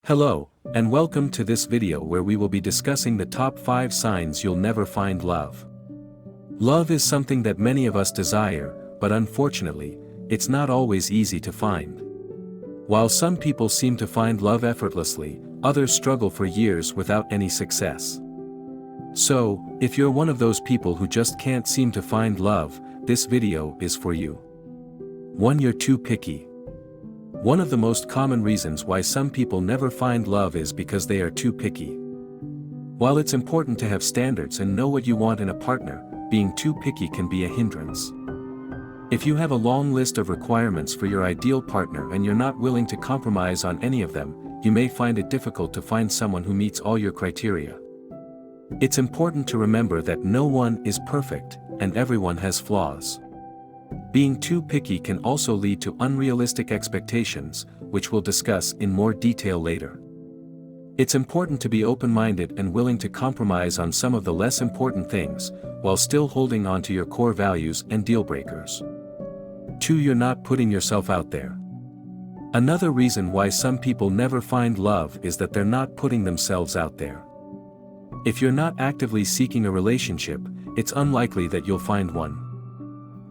Hello, and welcome to this video where we will be discussing the top 5 signs you'll never find love. Love is something that many of us desire, but unfortunately, it's not always easy to find. While some people seem to find love effortlessly, others struggle for years without any success. So, if you're one of those people who just can't seem to find love, this video is for you. 1. You're too picky. One of the most common reasons why some people never find love is because they are too picky. While it's important to have standards and know what you want in a partner, being too picky can be a hindrance. If you have a long list of requirements for your ideal partner and you're not willing to compromise on any of them, you may find it difficult to find someone who meets all your criteria. It's important to remember that no one is perfect, and everyone has flaws. Being too picky can also lead to unrealistic expectations, which we'll discuss in more detail later. It's important to be open-minded and willing to compromise on some of the less important things, while still holding on to your core values and deal breakers. 2. You're not putting yourself out there. Another reason why some people never find love is that they're not putting themselves out there. If you're not actively seeking a relationship, it's unlikely that you'll find one.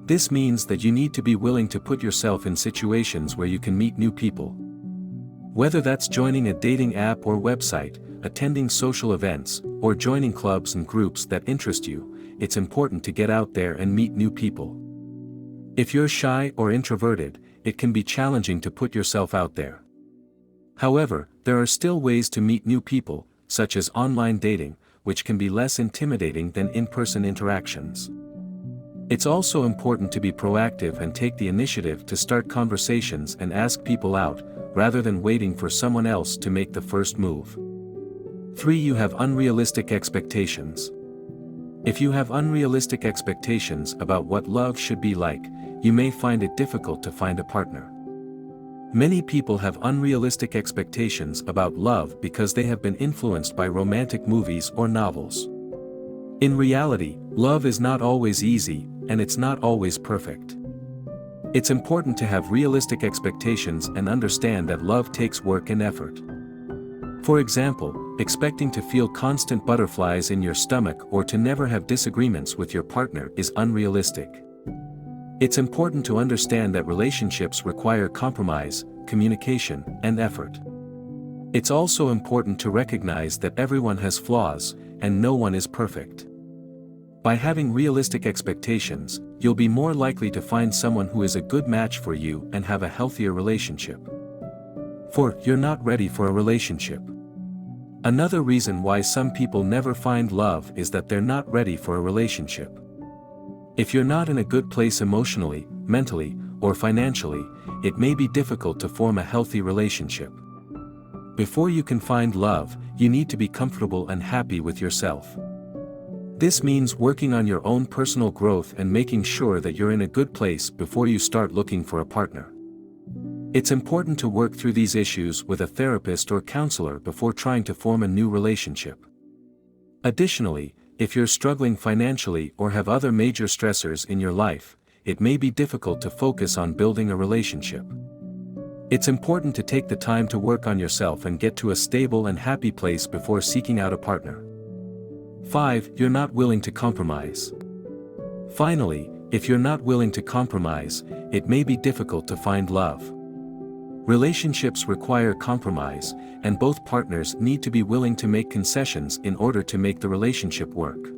This means that you need to be willing to put yourself in situations where you can meet new people. Whether that's joining a dating app or website, attending social events, or joining clubs and groups that interest you, it's important to get out there and meet new people. If you're shy or introverted, it can be challenging to put yourself out there. However, there are still ways to meet new people, such as online dating, which can be less intimidating than in-person interactions. It's also important to be proactive and take the initiative to start conversations and ask people out, rather than waiting for someone else to make the first move. 3. You have unrealistic expectations. If you have unrealistic expectations about what love should be like, you may find it difficult to find a partner. Many people have unrealistic expectations about love because they have been influenced by romantic movies or novels. In reality, love is not always easy, and it's not always perfect. It's important to have realistic expectations and understand that love takes work and effort. For example, expecting to feel constant butterflies in your stomach or to never have disagreements with your partner is unrealistic. It's important to understand that relationships require compromise, communication, and effort. It's also important to recognize that everyone has flaws, and no one is perfect. By having realistic expectations, you'll be more likely to find someone who is a good match for you and have a healthier relationship. 4. You're not ready for a relationship. Another reason why some people never find love is that they're not ready for a relationship. If you're not in a good place emotionally, mentally, or financially, it may be difficult to form a healthy relationship. Before you can find love, you need to be comfortable and happy with yourself. This means working on your own personal growth and making sure that you're in a good place before you start looking for a partner. It's important to work through these issues with a therapist or counselor before trying to form a new relationship. Additionally, if you're struggling financially or have other major stressors in your life, it may be difficult to focus on building a relationship. It's important to take the time to work on yourself and get to a stable and happy place before seeking out a partner. 5. You're not willing to compromise. Finally, if you're not willing to compromise, it may be difficult to find love. Relationships require compromise, and both partners need to be willing to make concessions in order to make the relationship work.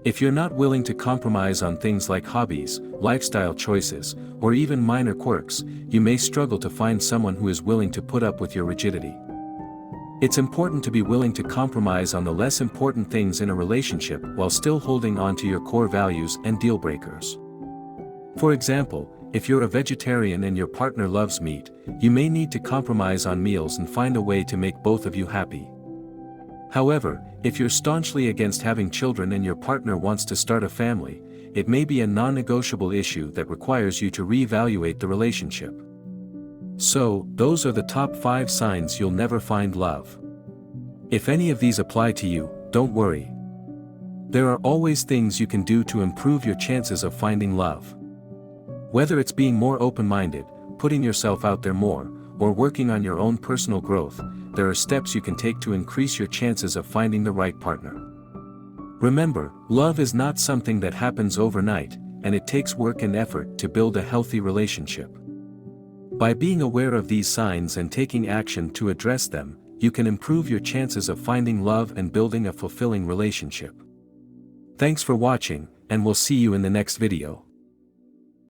If you're not willing to compromise on things like hobbies, lifestyle choices, or even minor quirks, you may struggle to find someone who is willing to put up with your rigidity. It's important to be willing to compromise on the less important things in a relationship while still holding on to your core values and deal breakers. For example, if you're a vegetarian and your partner loves meat, you may need to compromise on meals and find a way to make both of you happy. However, if you're staunchly against having children and your partner wants to start a family, it may be a non-negotiable issue that requires you to reevaluate the relationship. So, those are the top 5 signs you'll never find love. If any of these apply to you, don't worry. There are always things you can do to improve your chances of finding love. Whether it's being more open-minded, putting yourself out there more, or working on your own personal growth, there are steps you can take to increase your chances of finding the right partner. Remember, love is not something that happens overnight, and it takes work and effort to build a healthy relationship. By being aware of these signs and taking action to address them, you can improve your chances of finding love and building a fulfilling relationship. Thanks for watching, and we'll see you in the next video.